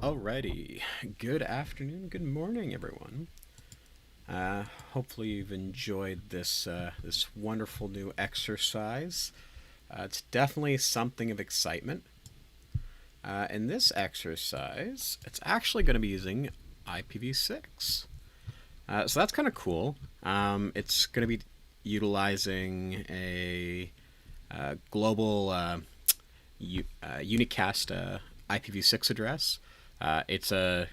Alrighty, good afternoon, good morning, everyone. Hopefully you've enjoyed this wonderful new exercise. It's definitely something of excitement. In this exercise, it's actually going to be using IPv6. So that's kind of cool. It's going to be utilizing a global unicast IPv6 address. It's a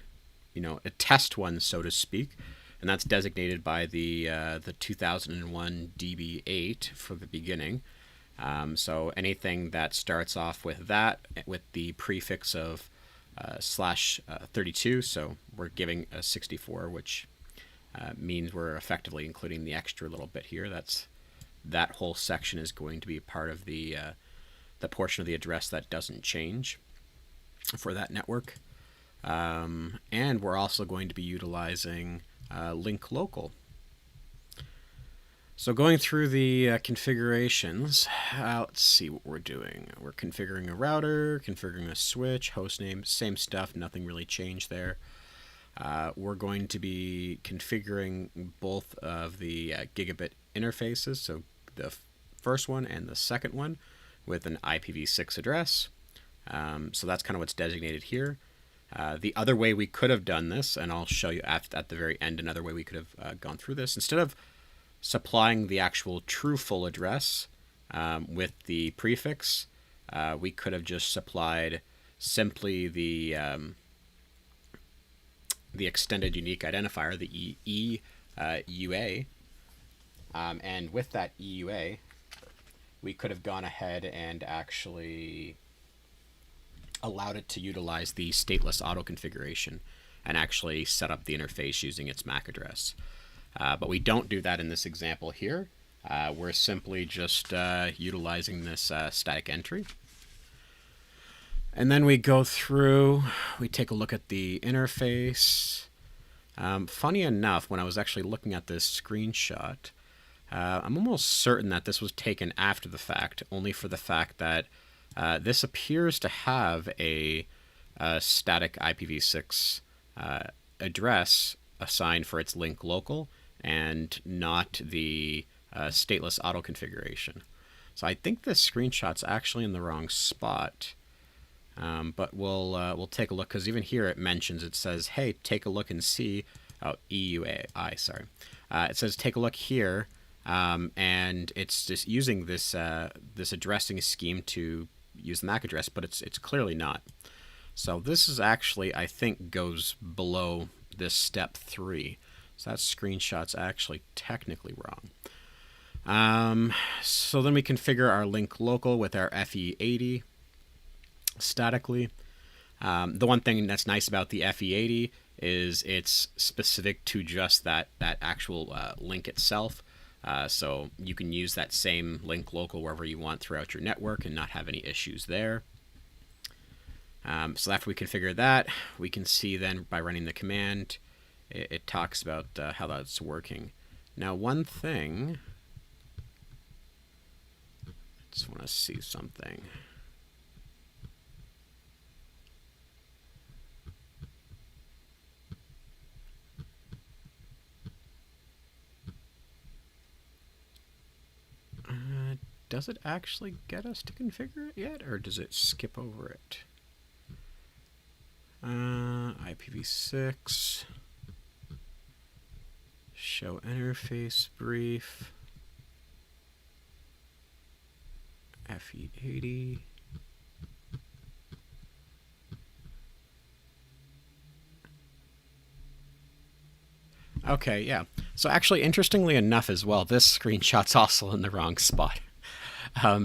test one, so to speak, and that's designated by the 2001 DB8 for the beginning. So anything that starts off with that with the prefix of /32, so we're giving a 64, which means we're effectively including the extra little bit here. That whole section is going to be part of the portion of the address that doesn't change for that network. And we're also going to be utilizing link local. So going through the configurations, let's see what we're doing. We're configuring a router, configuring a switch, hostname, same stuff, nothing really changed there. We're going to be configuring both of the gigabit interfaces, so the first one and the second one, with an IPv6 address. So that's kind of what's designated here. The other way we could have done this, and I'll show you at the very end another way we could have gone through this, instead of supplying the actual true full address with the prefix, we could have just supplied simply the extended unique identifier, the EUA, and with that EUA, we could have gone ahead and actually allowed it to utilize the stateless auto configuration and actually set up the interface using its MAC address. But we don't do that in this example here. We're simply just utilizing this static entry. And then we go through, we take a look at the interface. Funny enough, when I was actually looking at this screenshot, I'm almost certain that this was taken after the fact, only for the fact that this appears to have a static IPv6 address assigned for its link local and not the stateless auto configuration. So I think this screenshot's actually in the wrong spot, but we'll take a look, because even here it says, hey, take a look and see. Oh, EUAI, sorry. It says take a look here, and it's just using this this addressing scheme to use the MAC address, but it's clearly not. So this is actually, I think, goes below this step 3. So that screenshot's actually technically wrong. So then we configure our link local with our FE80 statically. The one thing that's nice about the FE80 is it's specific to just that actual link itself. So you can use that same link local wherever you want throughout your network and not have any issues there. So after we configure that, we can see then by running the command, it talks about how that's working. Now, one thing, I just want to see something. Does it actually get us to configure it yet, or does it skip over it? IPv6, show interface brief, FE80. Okay, yeah. So actually, interestingly enough as well, this screenshot's also in the wrong spot.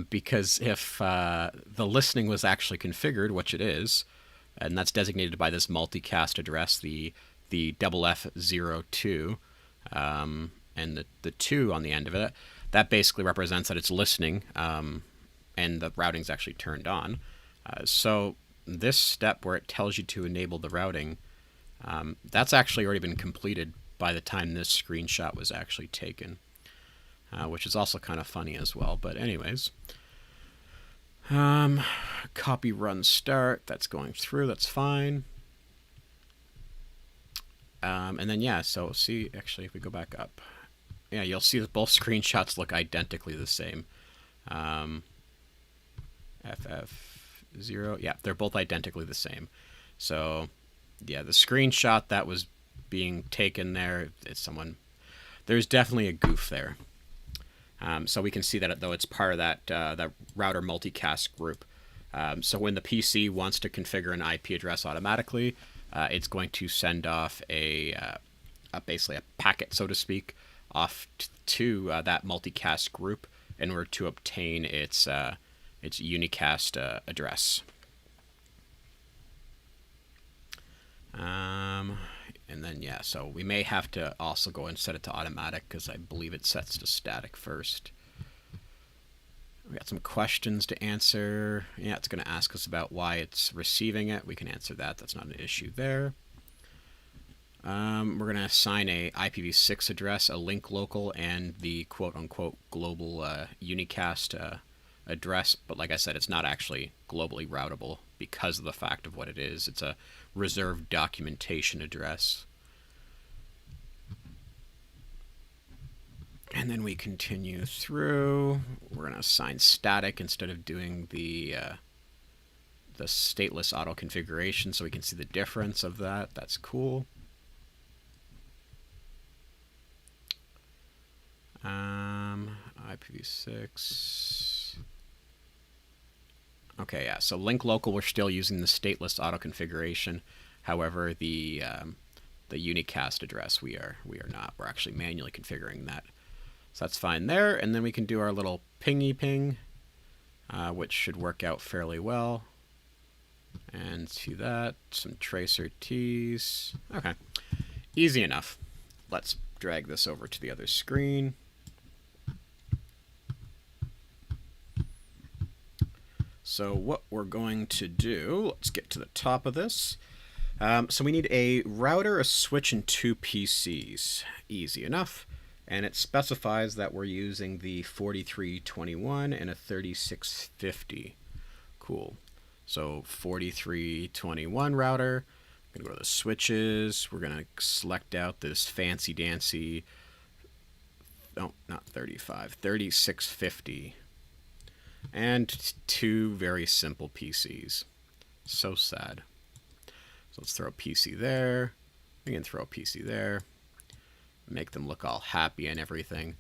Because if the listening was actually configured, which it is, and that's designated by this multicast address, the FF02, and the 2 on the end of it, that basically represents that it's listening, and the routing's actually turned on. So this step where it tells you to enable the routing, that's actually already been completed by the time this screenshot was actually taken. Which is also kind of funny as well. But anyways, copy run start, that's going through, that's fine. And then, yeah, so see, actually, if we go back up, yeah, you'll see that both screenshots look identically the same. FF0, yeah, they're both identically the same. So, yeah, the screenshot that was being taken there, there's definitely a goof there. So we can see that, though, it's part of that router multicast group. So when the PC wants to configure an IP address automatically, it's going to send off basically a packet, so to speak, off to that multicast group in order to obtain its unicast address. And then, yeah, so we may have to also go and set it to automatic because I believe it sets to static first. We got some questions to answer. Yeah, it's going to ask us about why it's receiving it. We can answer that. That's not an issue there. We're going to assign a IPv6 address, a link local, and the quote-unquote global unicast address. But like I said, it's not actually globally routable because of the fact of what it is. It's a reserved documentation address. And then we continue through. We're going to assign static instead of doing the stateless auto configuration, so we can see the difference of that. That's cool. IPv6. Okay, yeah. So link local, we're still using the stateless auto configuration. However, the unicast address, we are not. We're actually manually configuring that. So that's fine there. And then we can do our little pingy ping, which should work out fairly well. And to that, some tracer T's. Okay, easy enough. Let's drag this over to the other screen. So what we're going to do, let's get to the top of this. So we need a router, a switch, and 2 PCs. Easy enough. And it specifies that we're using the 4321 and a 3650. Cool. So 4321 router. I'm going to go to the switches. We're going to select out this fancy dancy, no, not 3650. And 2 very simple PCs. So sad. So let's throw a PC there. We can throw a PC there. Make them look all happy and everything.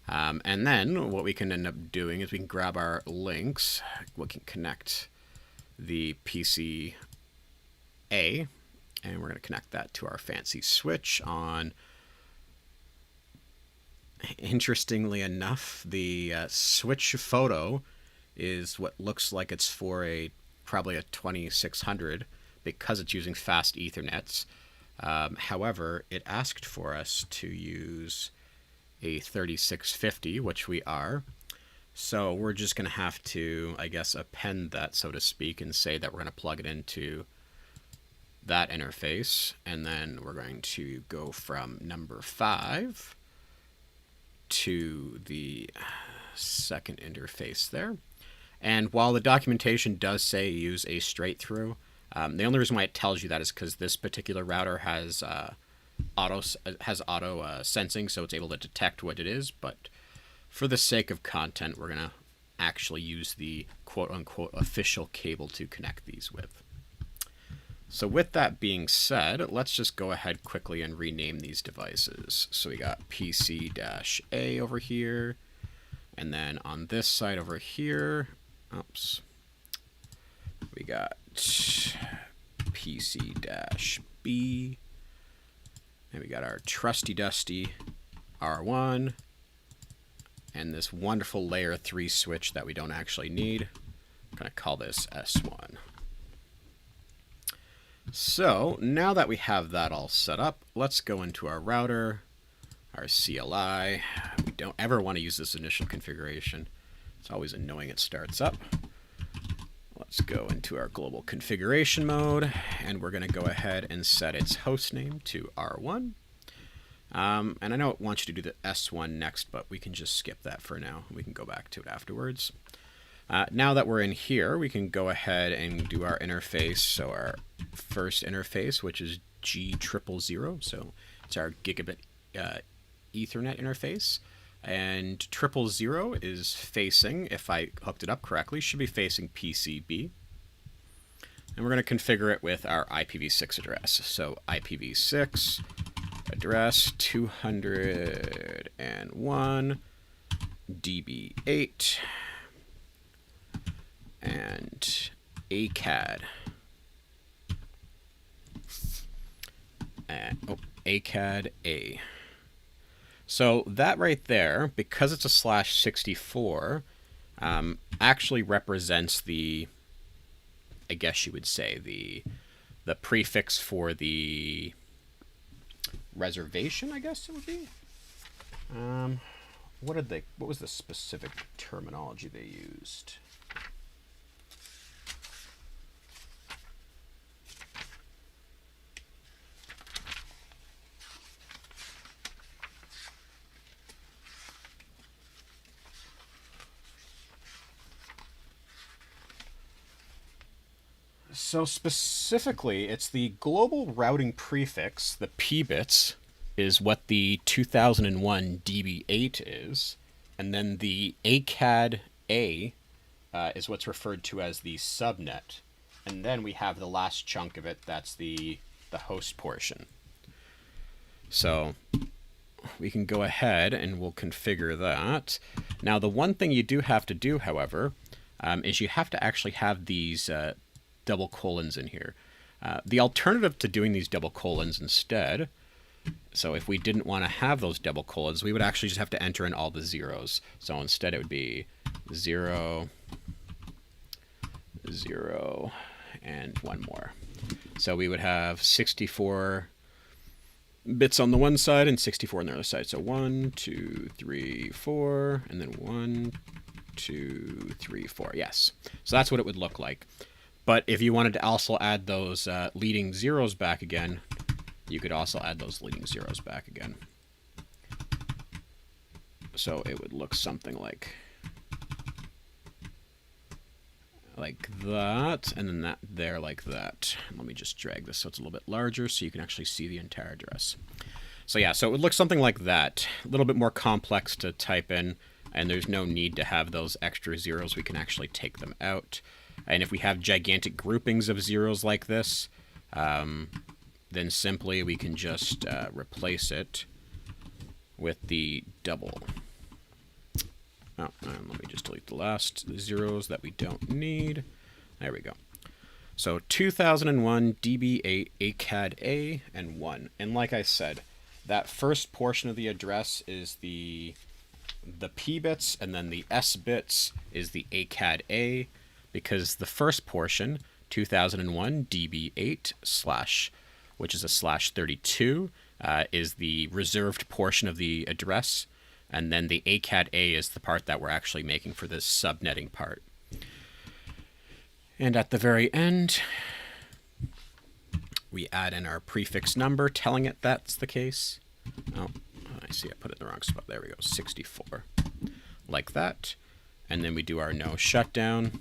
And then what we can end up doing is we can grab our links. We can connect the PC A, and we're going to connect that to our fancy switch on. Interestingly enough, the switch photo is what looks like it's for probably a 2600 because it's using fast Ethernets. However, it asked for us to use a 3650, which we are. So we're just going to have to, I guess, append that, so to speak, and say that we're going to plug it into that interface. And then we're going to go from number 5 to the second interface there. And while the documentation does say use a straight through, the only reason why it tells you that is because this particular router has auto sensing, so it's able to detect what it is. But for the sake of content, we're going to actually use the quote-unquote official cable to connect these with. So with that being said, let's just go ahead quickly and rename these devices. So we got PC-A over here, and then on this side over here, oops, we got PC-B, and we got our trusty dusty R1, and this wonderful layer 3 switch that we don't actually need. I'm going to call this S1. So now that we have that all set up, let's go into our router, our CLI. We don't ever want to use this initial configuration. It's always annoying it starts up. Let's go into our global configuration mode, and we're going to go ahead and set its host name to R1. And I know it wants you to do the S1 next, but we can just skip that for now. We can go back to it afterwards. Now that we're in here, we can go ahead and do our interface. So our first interface, which is G000, so it's our gigabit Ethernet interface. And 000 is facing, if I hooked it up correctly, should be facing PCB. And we're going to configure it with our IPv6 address. So IPv6 address 201 DB8 and ACAD. ACAD A. So that right there, because it's a /64, actually represents the, I guess you would say, the prefix for the reservation, I guess it would be. What was the specific terminology they used? So specifically, it's the global routing prefix, the P bits, is what the 2001 DB8 is, and then the ACAD A is what's referred to as the subnet, and then we have the last chunk of it, that's the host portion. So we can go ahead and we'll configure that. Now the one thing you do have to do, however, is you have to actually have these double colons in here. The alternative to doing these double colons instead, so if we didn't want to have those double colons, we would actually just have to enter in all the zeros. So instead it would be 0, 0, and one more. So we would have 64 bits on the one side and 64 on the other side. So 1, 2, 3, 4, and then 1, 2, 3, 4. Yes. So that's what it would look like. But if you wanted to also add those leading zeros back again, you could also add those leading zeros back again. So it would look something like that, and then that there like that. Let me just drag this so it's a little bit larger so you can actually see the entire address. So yeah, so it would look something like that. A little bit more complex to type in, and there's no need to have those extra zeros. We can actually take them out. And if we have gigantic groupings of zeros like this, then simply we can just replace it with the double. Oh, and let me just delete the last zeros that we don't need. There we go. So 2001 DB8 ACAD A and 1. And like I said, that first portion of the address is the P bits, and then the S bits is the ACAD A, because the first portion, 2001 DB8 / which is a /32, is the reserved portion of the address, and then the ACAD A is the part that we're actually making for this subnetting part. And at the very end, we add in our prefix number telling it that's the case. Oh, I see I put it in the wrong spot. There we go, 64. Like that. And then we do our no shutdown.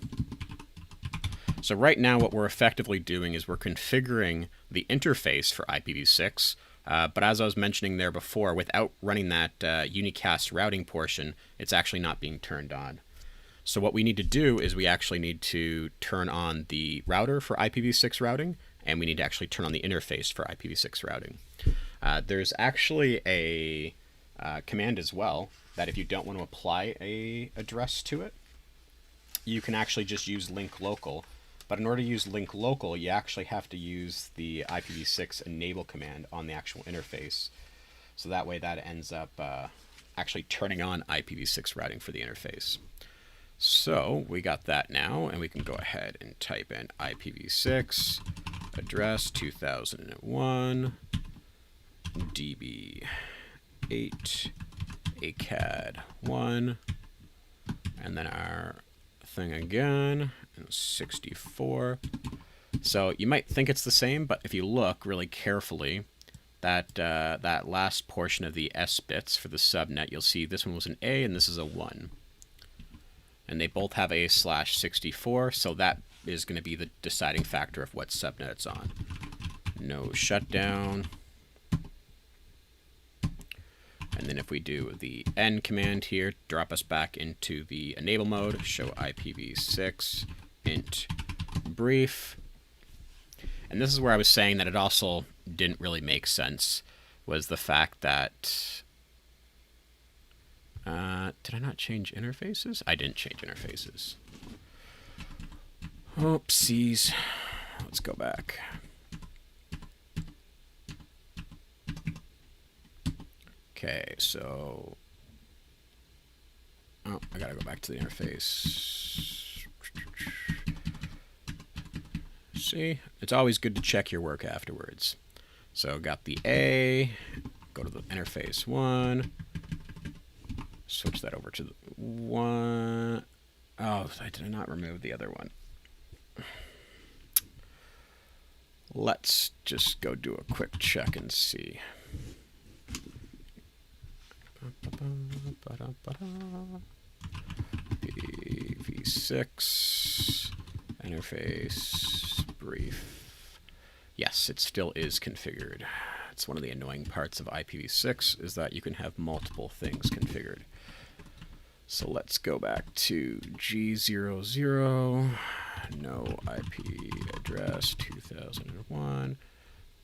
So right now what we're effectively doing is we're configuring the interface for IPv6, but as I was mentioning there before, without running that unicast routing portion, it's actually not being turned on. So what we need to do is we actually need to turn on the router for IPv6 routing, and we need to actually turn on the interface for IPv6 routing. There's actually a command as well that if you don't want to apply a address to it, you can actually just use link local. But in order to use link local, you actually have to use the IPv6 enable command on the actual interface. So that way that ends up actually turning on IPv6 routing for the interface. So we got that now, and we can go ahead and type in IPv6 address 2001 DB8 ACAD 1, and then our thing again, 64. So you might think it's the same, but if you look really carefully, that that last portion of the S bits for the subnet, you'll see this one was an A and this is a 1. And they both have a /64, so that is going to be the deciding factor of what subnet it's on. no shutdown. And then if we do the N command here, drop us back into the enable mode, show IPv6 int brief. And this is where I was saying that it also didn't really make sense, was the fact that did I not change interfaces? I didn't change interfaces. Oopsies. Let's go back. Okay, so I gotta go back to the interface. See, it's always good to check your work afterwards. So got the A, go to the interface 1, switch that over to the 1. Oh, I did not remove the other one. Let's just go do a quick check and see. IPv6 interface brief. Yes, it still is configured. It's one of the annoying parts of IPv6 is that you can have multiple things configured. So let's go back to G00, no IP address 2001.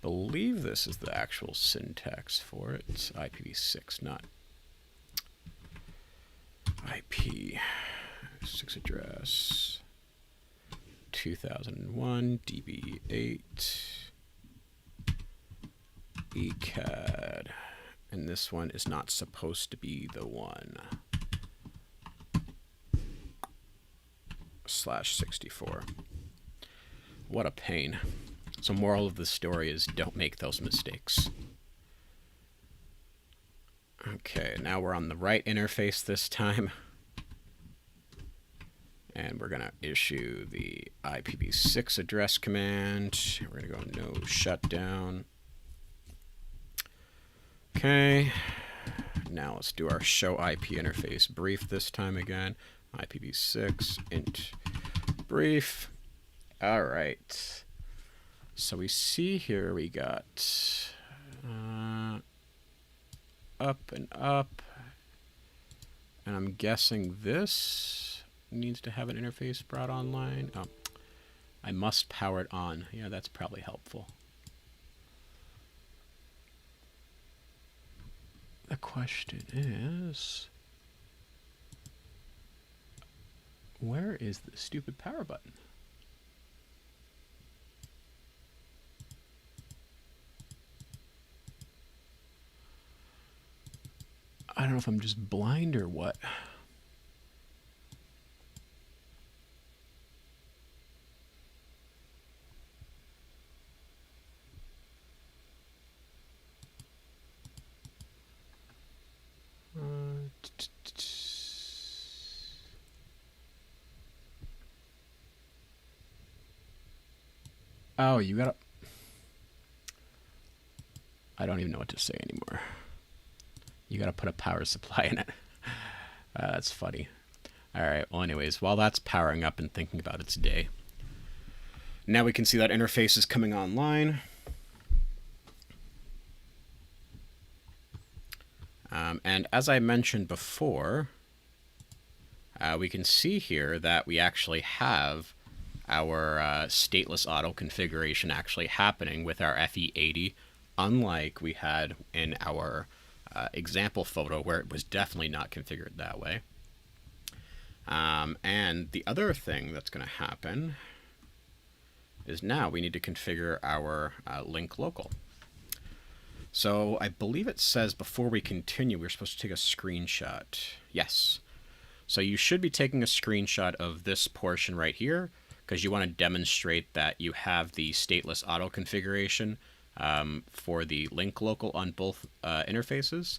Believe this is the actual syntax for it. It's IPv6, not IP6 address 2001 DB8 ECAD, and this one is not supposed to be the one. /64. What a pain. So moral of the story is don't make those mistakes. Okay, now we're on the right interface this time. And we're going to issue the IPv6 address command. We're going to go no shutdown. Okay. Now let's do our show IP interface brief this time again. IPv6 int brief. All right. So we see here we got up and up. And I'm guessing this needs to have an interface brought online. Oh, I must power it on. Yeah, that's probably helpful. The question is, where is the stupid power button? I don't know if I'm just blind or what. Oh, you gotta... I don't even know what to say anymore. You gotta put a power supply in it. That's funny. Alright, well anyways, while that's powering up and thinking about its day, now we can see that interface is coming online. And as I mentioned before, we can see here that we actually have our stateless auto configuration actually happening with our FE80, unlike we had in our example photo where it was definitely not configured that way. And the other thing that's going to happen is now we need to configure our link local. So I believe it says before we continue, we're supposed to take a screenshot. Yes. So you should be taking a screenshot of this portion right here, because you want to demonstrate that you have the stateless auto configuration for the link local on both interfaces,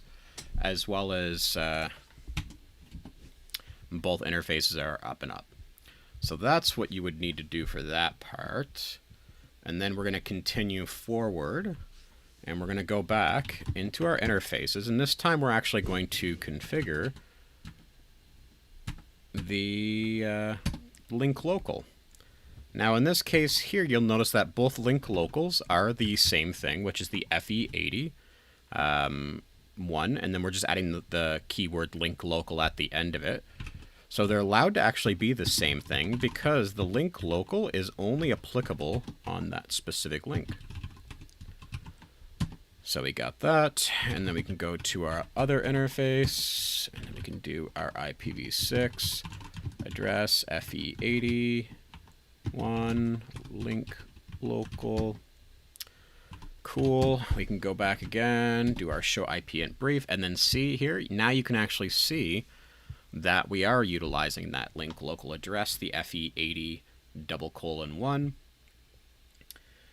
as well as both interfaces are up and up. So that's what you would need to do for that part. And then we're going to continue forward, and we're going to go back into our interfaces, and this time we're actually going to configure the link local. Now in this case here, you'll notice that both link locals are the same thing, which is the FE80 one, and then we're just adding the keyword link local at the end of it. So they're allowed to actually be the same thing because the link local is only applicable on that specific link. So we got that, and then we can go to our other interface, and then we can do our IPv6 address FE80 1 link local. Cool. We can go back again, do our show IP int brief, and then see here. Now you can actually see that we are utilizing that link local address, the FE80 :1.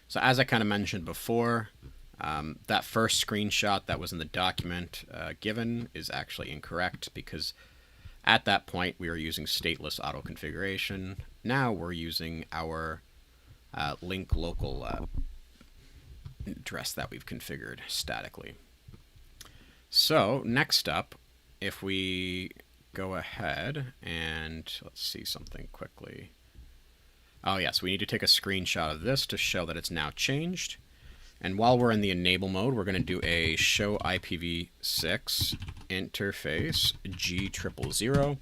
So as I kind of mentioned before, that first screenshot that was in the document given is actually incorrect because at that point we were using stateless auto configuration. Now we're using our link local address that we've configured statically. So next up, if we go ahead and let's see something quickly. Oh yes, we need to take a screenshot of this to show that it's now changed. And while we're in the enable mode, we're going to do a show IPv6 interface G000.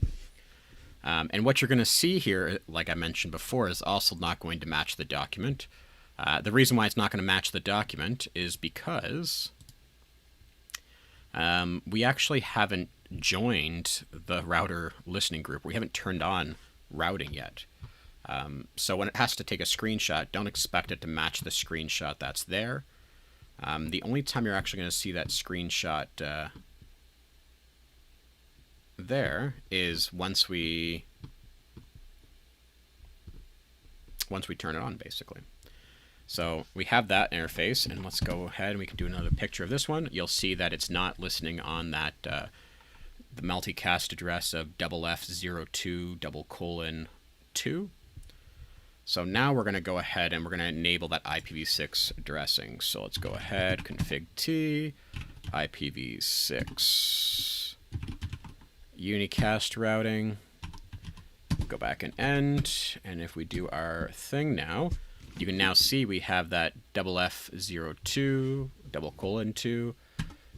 And what you're going to see here, like I mentioned before, is also not going to match the document. The reason why it's not going to match the document is because we actually haven't joined the router listening group. We haven't turned on routing yet. So when it has to take a screenshot, don't expect it to match the screenshot that's there. The only time you're actually going to see that screenshot there is once we turn it on, basically. So we have that interface, and let's go ahead and we can do another picture of this one. You'll see that it's not listening on that the multicast address of FF02:2. So now we're going to go ahead and we're going to enable that IPv6 addressing. So let's go ahead, config T, IPv6, unicast routing, go back and end, and if we do our thing now, you can now see we have that FF02:2,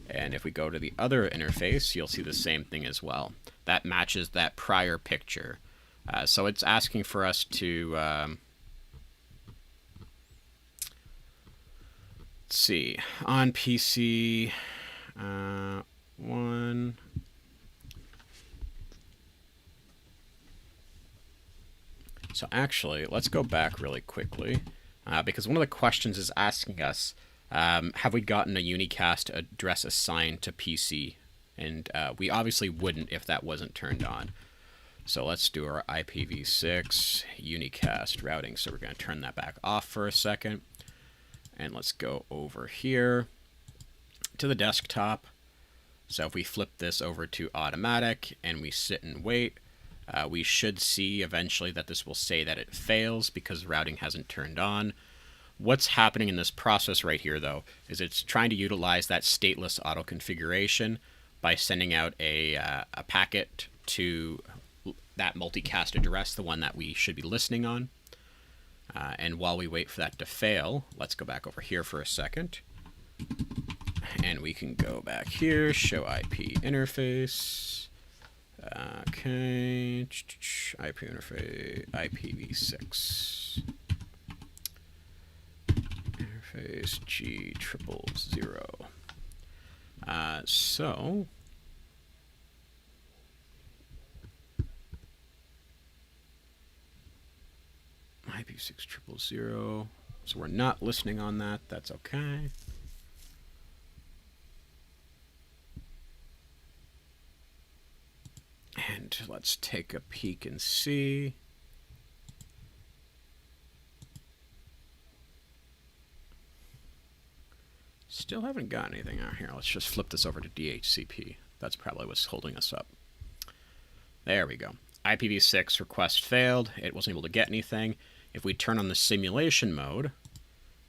and if we go to the other interface, you'll see the same thing as well. That matches that prior picture. So it's asking for us to let's see, on PC 1. So actually, let's go back really quickly because one of the questions is asking us, have we gotten a unicast address assigned to PC? And we obviously wouldn't if that wasn't turned on. So let's do our IPv6 unicast routing. So we're going to turn that back off for a second. And let's go over here to the desktop. So if we flip this over to automatic and we sit and wait, we should see eventually that this will say that it fails because routing hasn't turned on. What's happening in this process right here, though, is it's trying to utilize that stateless auto configuration by sending out a packet to that multicast address, the one that we should be listening on. And while we wait for that to fail, let's go back over here for a second. And we can go back here, show IP interface. Okay, IP interface, IPv6. Interface G000. So IP6000. So we're not listening on that. That's okay. And let's take a peek and see. Still haven't got anything out here. Let's just flip this over to DHCP. That's probably what's holding us up. There we go. IPv6 request failed. It wasn't able to get anything. If we turn on the simulation mode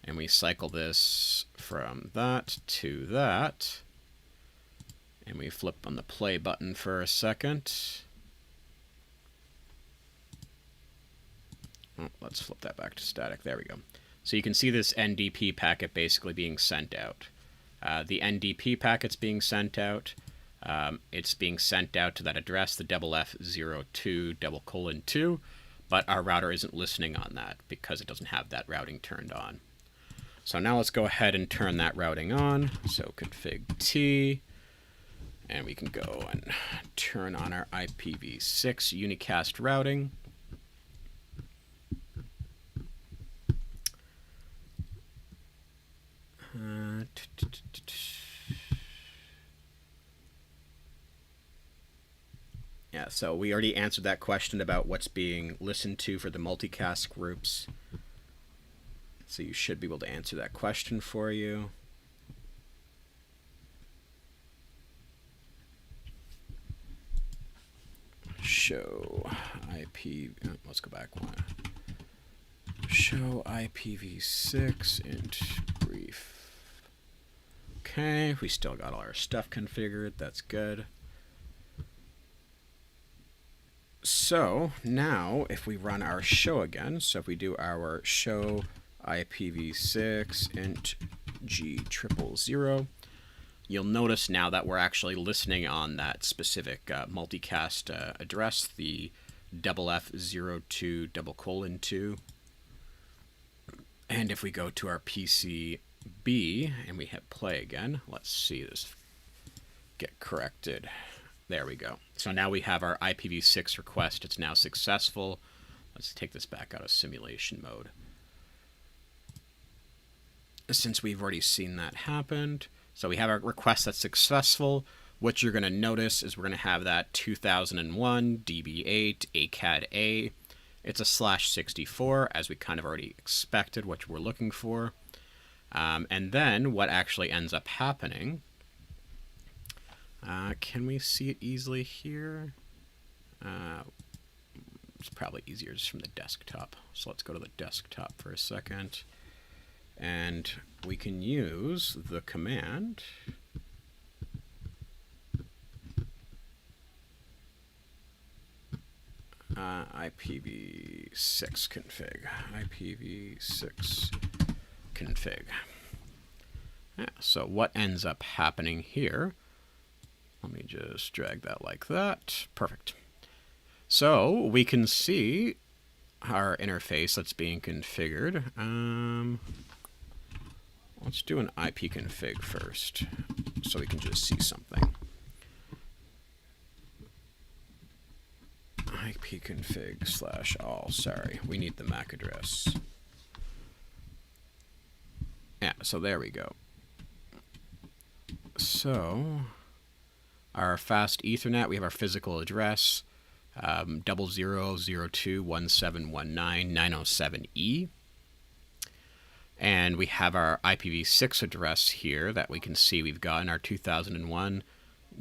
and we cycle this from that to that, and we flip on the play button for a second. let's flip that back to static. There we go. So you can see this NDP packet basically being sent out. The NDP packet's being sent out. It's being sent out to that address, the FF02:2, but our router isn't listening on that because it doesn't have that routing turned on. So now let's go ahead and turn that routing on. So config T, and we can go and turn on our IPv6 unicast routing. Yeah, so we already answered that question about what's being listened to for the multicast groups. So you should be able to answer that question for you. Show IP, let's go back one. Show IPv6 int brief. Okay, we still got all our stuff configured, that's good. So now if we run our show again, so if we do our show IPv6 int G000, you'll notice now that we're actually listening on that specific multicast address, the FF02:2. And if we go to our PCB and we hit play again, let's see this get corrected. There we go. So now we have our IPv6 request. It's now successful. Let's take this back out of simulation mode. Since we've already seen that happened, so we have our request that's successful. What you're going to notice is we're going to have that 2001 DB8 ACAD-A. It's a /64, as we kind of already expected, what we're looking for. And then what actually ends up happening, can we see it easily here? It's probably easier just from the desktop. So let's go to the desktop for a second. And we can use the command IPv6 config. IPv6 config. Yeah, so what ends up happening here, let me just drag that like that. Perfect. So we can see our interface that's being configured. Let's do an IP config first so we can just see something. IP config /all. Sorry, we need the MAC address. Yeah, so there we go. So our fast Ethernet, we have our physical address, 0002.1719.907E. And we have our IPv6 address here that we can see we've got in our 2001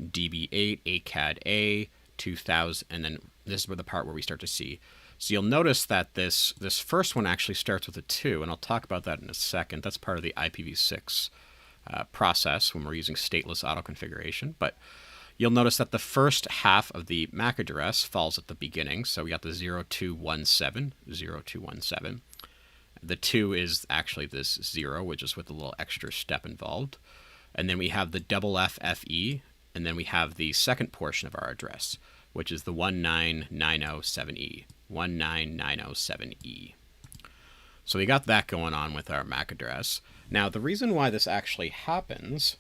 DB8 ACAD-A 2000, and then this is where the part where we start to see. So you'll notice that this first one actually starts with a 2, and I'll talk about that in a second. That's part of the IPv6 process when we're using stateless auto configuration. But you'll notice that the first half of the MAC address falls at the beginning. So we got the 0217. The 2 is actually this 0, which is with a little extra step involved. And then we have the FFE, and then we have the second portion of our address, which is the 19907E. 19907E. So we got that going on with our MAC address. Now, the reason why this actually happens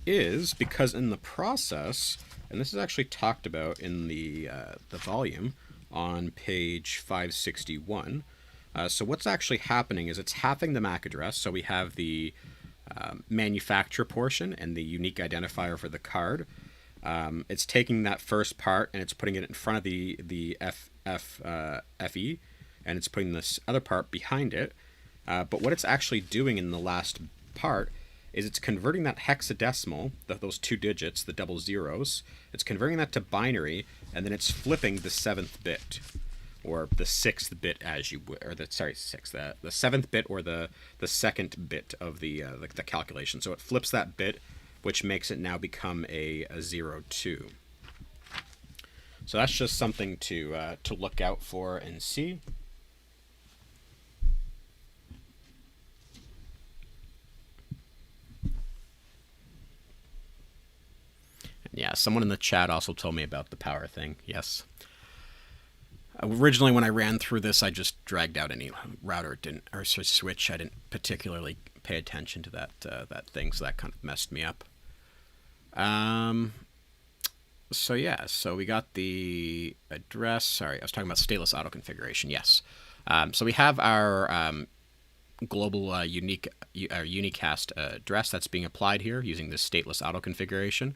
is because in the process, and this is actually talked about in the volume on page 561. So what's actually happening is it's halving the MAC address. So we have the manufacturer portion and the unique identifier for the card. It's taking that first part and it's putting it in front of the FE, and it's putting this other part behind it. But what it's actually doing in the last part is it's converting that hexadecimal, those 2 digits, the double zeros, it's converting that to binary, and then it's flipping the 7th bit, or the 6th bit as you would, or the 7th bit or the second bit of the calculation. So it flips that bit, which makes it now become a 02. So that's just something to look out for and see. Yeah, someone in the chat also told me about the power thing. Yes. Originally, when I ran through this, I just dragged out any router or switch. I didn't particularly pay attention to that thing, so that kind of messed me up. So yeah, so we got the address. Sorry, I was talking about stateless auto configuration. Yes. So we have our global unicast address that's being applied here using this stateless auto configuration.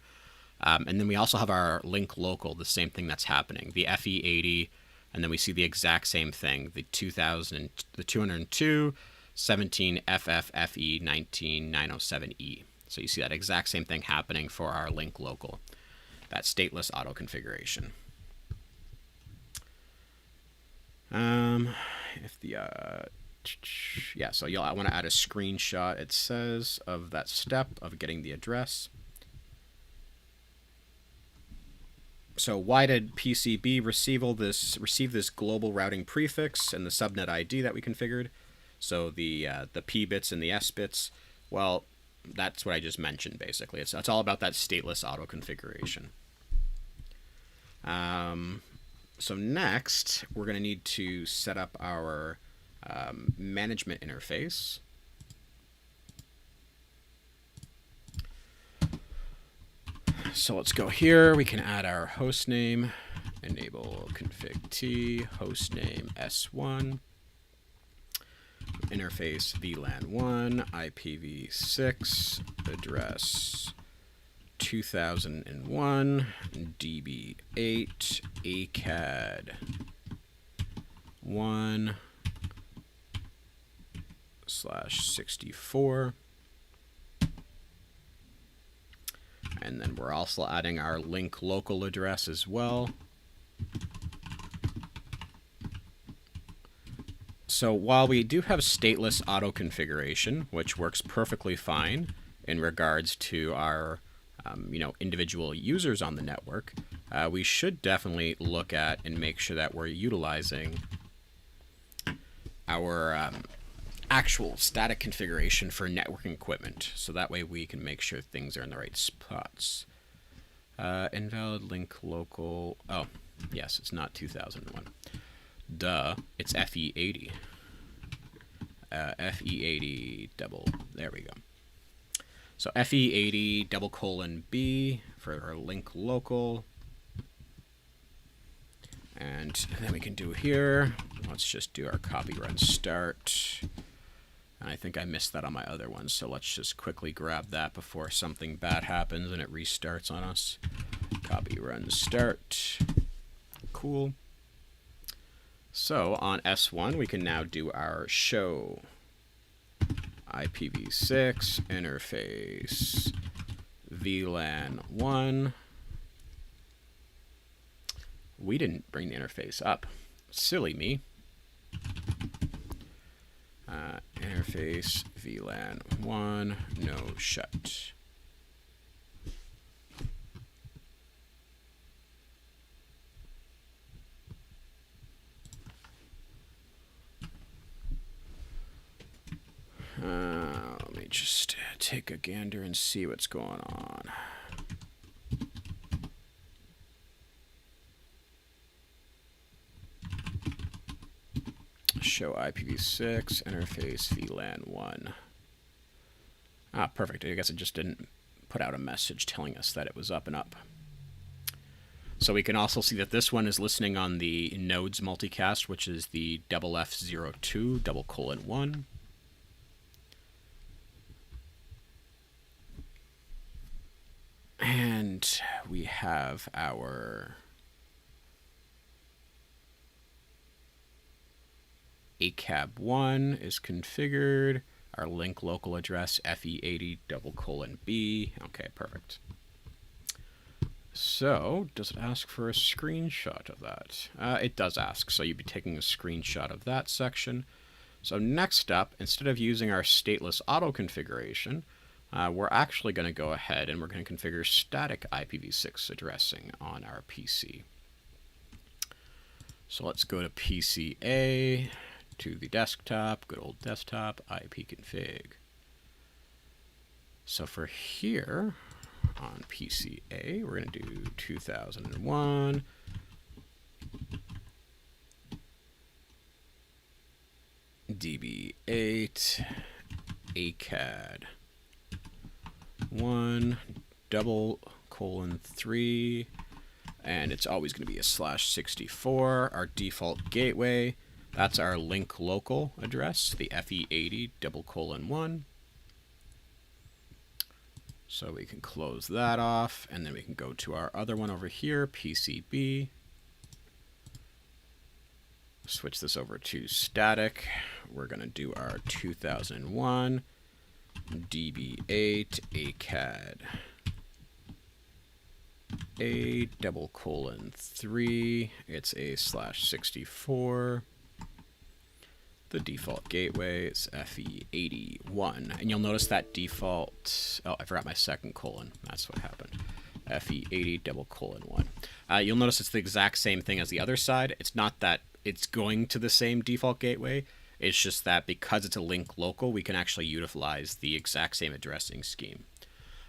And then we also have our link local, the same thing that's happening, the FE80, and then we see the exact same thing, the 202 17 FFFE 19907E. So you see that exact same thing happening for our link local, that stateless auto configuration. So I want to add a screenshot, it says, of that step of getting the address. So why did PCB receive this global routing prefix and the subnet ID that we configured? So the P bits and the S bits. Well, that's what I just mentioned basically. It's all about that stateless auto configuration. So next, we're going to need to set up our management interface. So let's go here. We can add our host name, enable config T, host name S1, interface VLAN1, IPv6, address 2001, DB8, ACAD 1/64. And then we're also adding our link local address as well. So while we do have stateless auto configuration, which works perfectly fine in regards to our individual users on the network, we should definitely look at and make sure that we're utilizing our actual static configuration for networking equipment, so that way we can make sure things are in the right spots. Invalid link local. Oh, yes, it's not 2001. Duh, it's FE80. FE80 double. There we go. So FE80 :B for our link local. And then we can do here, let's just do our copy run start. And I think I missed that on my other one, so let's just quickly grab that before something bad happens and it restarts on us. Copy run start. Cool. So on S1, we can now do our show IPv6 interface VLAN1. We didn't bring the interface up. Silly me. Interface VLAN1 no shut. Let me just take a gander and see what's going on. Show IPv6 interface VLAN1. Ah, perfect. I guess it just didn't put out a message telling us that it was up and up. So we can also see that this one is listening on the nodes multicast, which is the FF02:1. And we have our ACAB1 is configured. Our link local address FE80:B. Okay, perfect. So, does it ask for a screenshot of that? It does ask, so you'd be taking a screenshot of that section. So next up, instead of using our stateless auto configuration, we're actually going to go ahead and we're going to configure static IPv6 addressing on our PC. So let's go to PCA, to the desktop, good old desktop, ipconfig. So for here, on PCA, we're going to do 2001. DB8 ACAD 1 :3, and it's always going to be a /64. Our default gateway, that's our link local address, the FE80 :1. So we can close that off, and then we can go to our other one over here, PCB. Switch this over to static. We're going to do our 2001 DB8 ACAD A:3. It's a /64. The default gateway is FE81. And you'll notice that default, oh, I forgot my second colon. That's what happened. FE80 :1. You'll notice it's the exact same thing as the other side. It's not that it's going to the same default gateway. It's just that because it's a link local, we can actually utilize the exact same addressing scheme.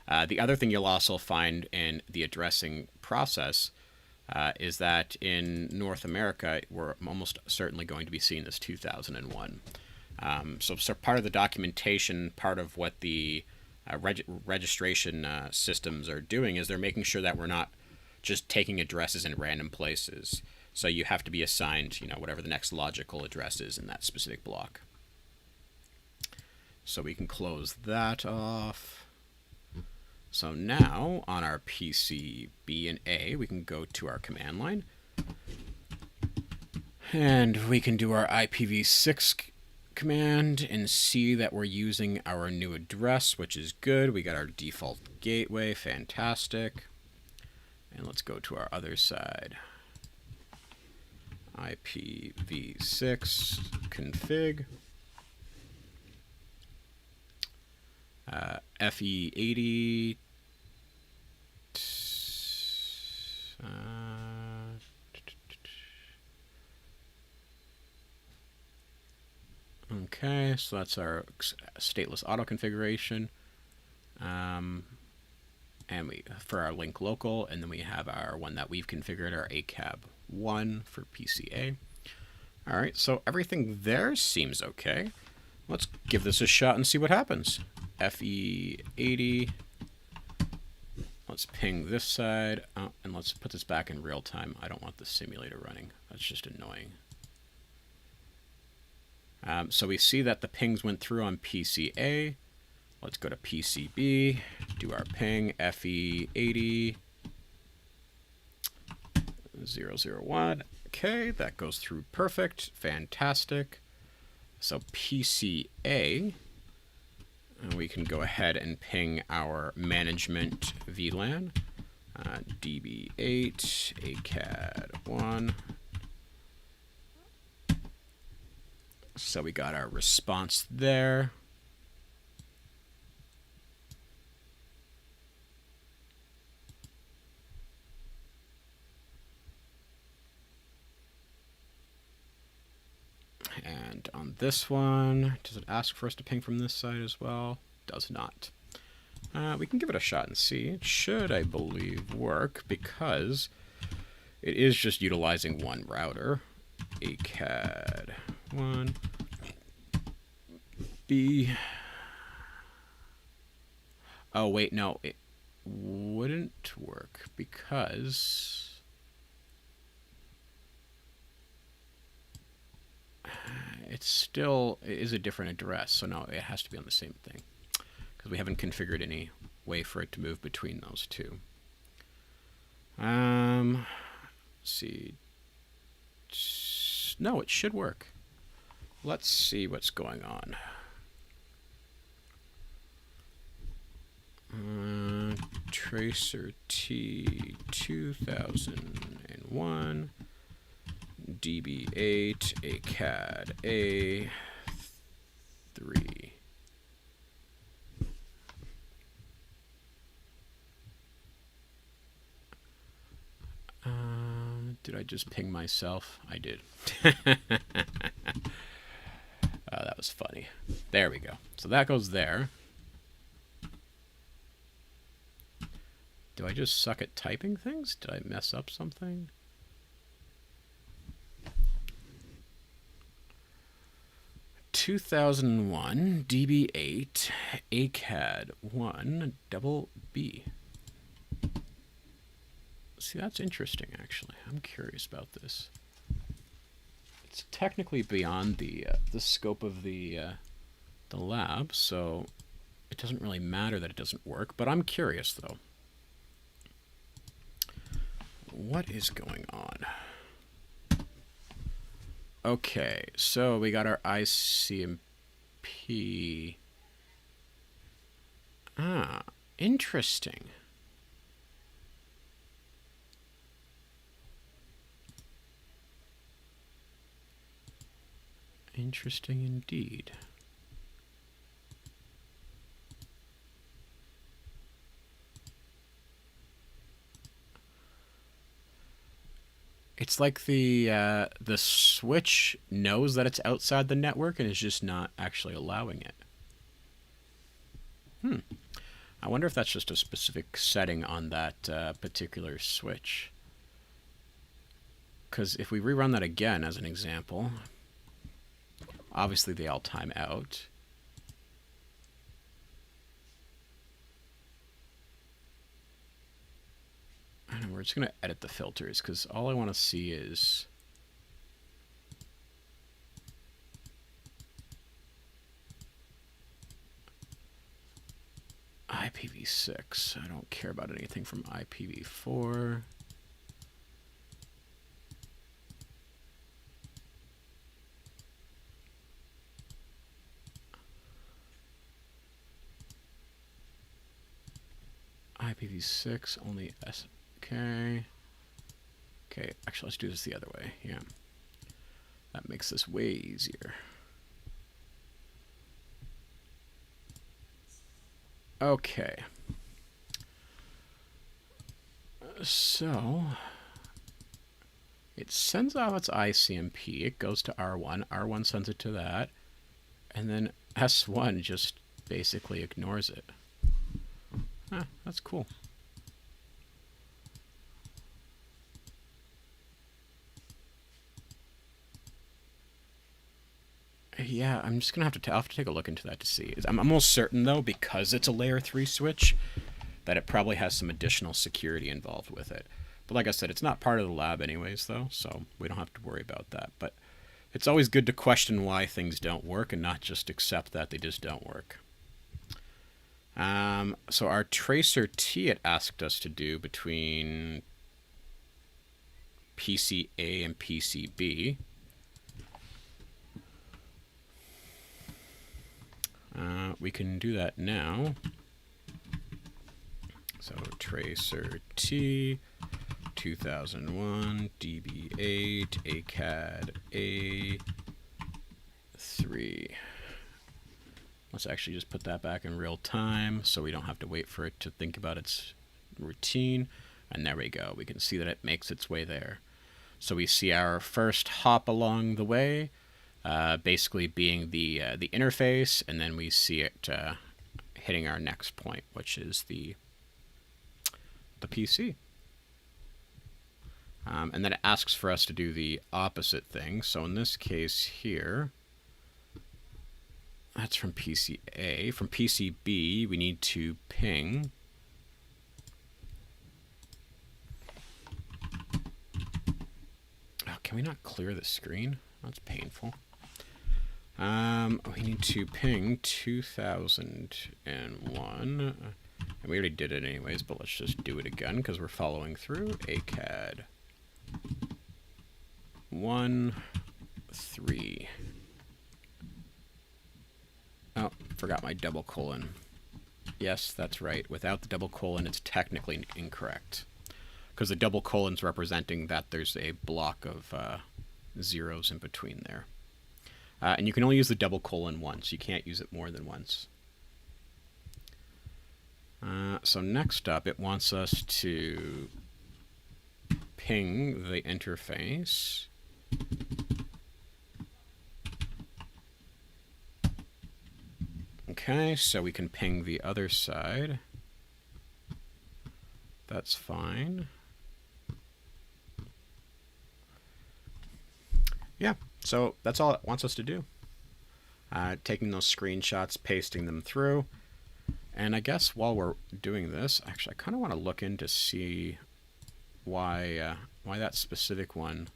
The other thing you'll also find in the addressing process is that in North America, we're almost certainly going to be seeing this 2001. So part of the documentation, part of what the registration systems are doing is they're making sure that we're not just taking addresses in random places. So you have to be assigned, whatever the next logical address is in that specific block. So we can close that off. So now on our PCB and A, we can go to our command line. And we can do our IPv6 command and see that we're using our new address, which is good. We got our default gateway, fantastic. And let's go to our other side. IPv6 config. FE80. Okay, so that's our stateless auto configuration. And we for our link local, and then we have our one that we've configured, our ACAB1 for PCA. All right, so everything there seems okay. Let's give this a shot and see what happens. FE80. Let's ping this side, and let's put this back in real time. I don't want the simulator running. That's just annoying. So we see that the pings went through on PCA. Let's go to PCB, do our ping, FE80 001. Okay, that goes through perfect, fantastic. So PCA, and we can go ahead and ping our management VLAN, DB8 ACAD1. So we got our response there. And on this one, does it ask for us to ping from this side as well? Does not. We can give it a shot and see. It should, I believe, work because it is just utilizing one router. ACAD1 B. Oh, wait, no, it wouldn't work because it is a different address, so no, it has to be on the same thing because we haven't configured any way for it to move between those two. Let's see. No, it should work. Let's see what's going on. Tracer T 2001 DB8 ACAD A3. Did I just ping myself? I did. That was funny. There we go. So that goes there. Do I just suck at typing things? Did I mess up something? (2001) DB8 ACAD 1 double B. See, that's interesting, actually. I'm curious about this. It's technically beyond the scope of the lab, so it doesn't really matter that it doesn't work, but I'm curious, though. What is going on? Okay, so we got our ICMP. Ah, interesting. Interesting indeed. It's like the switch knows that it's outside the network and is just not actually allowing it. I wonder if that's just a specific setting on that particular switch. Because if we rerun that again as an example, obviously they all time out. And we're just going to edit the filters because all I want to see is IPv6. I don't care about anything from IPv4. IPv6 only S. Okay. Okay, actually, let's do this the other way. Yeah. That makes this way easier. Okay. So, it sends off its ICMP. It goes to R1. R1 sends it to that. And then S1 just basically ignores it. Huh, that's cool. Yeah, I'm just going to have to take a look into that to see. I'm almost certain, though, because it's a layer 3 switch, that it probably has some additional security involved with it. But like I said, it's not part of the lab anyways, though, so we don't have to worry about that. But it's always good to question why things don't work and not just accept that they just don't work. So our tracer T it asked us to do between PCA and PCB. We can do that now. So tracer T 2001 DB8 ACAD A3. Let's actually just put that back in real time so we don't have to wait for it to think about its routine. And there we go. We can see that it makes its way there. So we see our first hop along the way, basically being the interface, and then we see it hitting our next point, which is the PC. And then it asks for us to do the opposite thing. So in this case here, that's from PCA. From PCB, we need to ping can we not clear the screen? That's painful. We need to ping 2001. And we already did it anyways, but let's just do it again because we're following through. ACAD 1, 3. Oh, forgot my double colon. Yes, that's right. Without the double colon, it's technically incorrect. Because the double colon's representing that there's a block of zeros in between there. And you can only use the double colon once. You can't use it more than once. So next up, it wants us to ping the interface. Okay, so we can ping the other side. That's fine. Yeah, so that's all it wants us to do. Taking those screenshots, pasting them through. And I guess while we're doing this, actually, I kind of want to look in to see why that specific one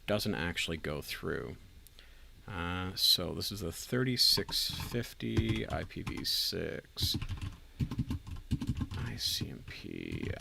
doesn't actually go through. So this is a 3650 IPv6 ICMP.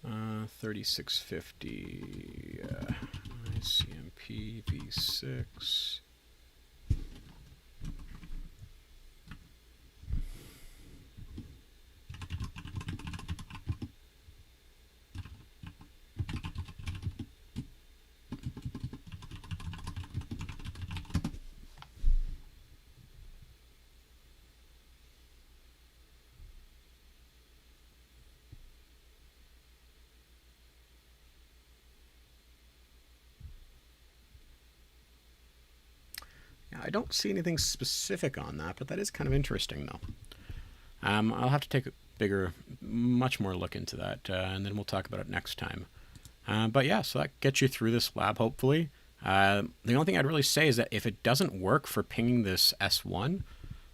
Uh, 3650 ICMP v6. I don't see anything specific on that, but that is kind of interesting, though. I'll have to take a much more look into that, and then we'll talk about it next time. But yeah, so that gets you through this lab, hopefully. The only thing I'd really say is that if it doesn't work for pinging this S1,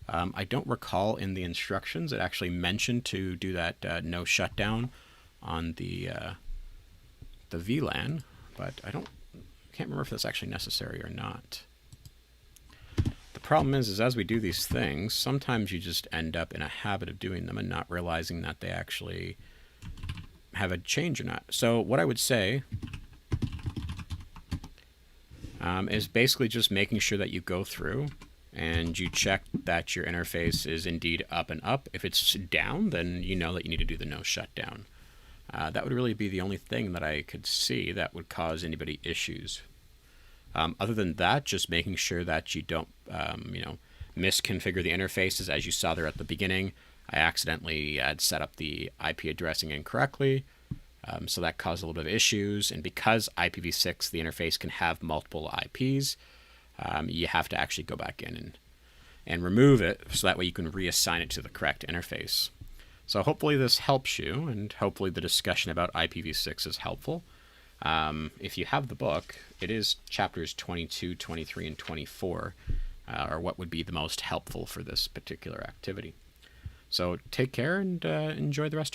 I don't recall in the instructions it actually mentioned to do that no shutdown on the VLAN, but I can't remember if that's actually necessary or not. The problem is as we do these things, sometimes you just end up in a habit of doing them and not realizing that they actually have a change or not. So what I would say is basically just making sure that you go through and you check that your interface is indeed up and up. If it's down, then you know that you need to do the no shutdown. That would really be the only thing that I could see that would cause anybody issues. Other than that, just making sure that you don't, misconfigure the interfaces. As you saw there at the beginning, I accidentally had set up the IP addressing incorrectly, so that caused a little bit of issues. And because IPv6, the interface can have multiple IPs, you have to actually go back in and remove it, so that way you can reassign it to the correct interface. So hopefully this helps you, and hopefully the discussion about IPv6 is helpful. If you have the book, it is chapters 22, 23, and 24 are what would be the most helpful for this particular activity. So take care and enjoy the rest of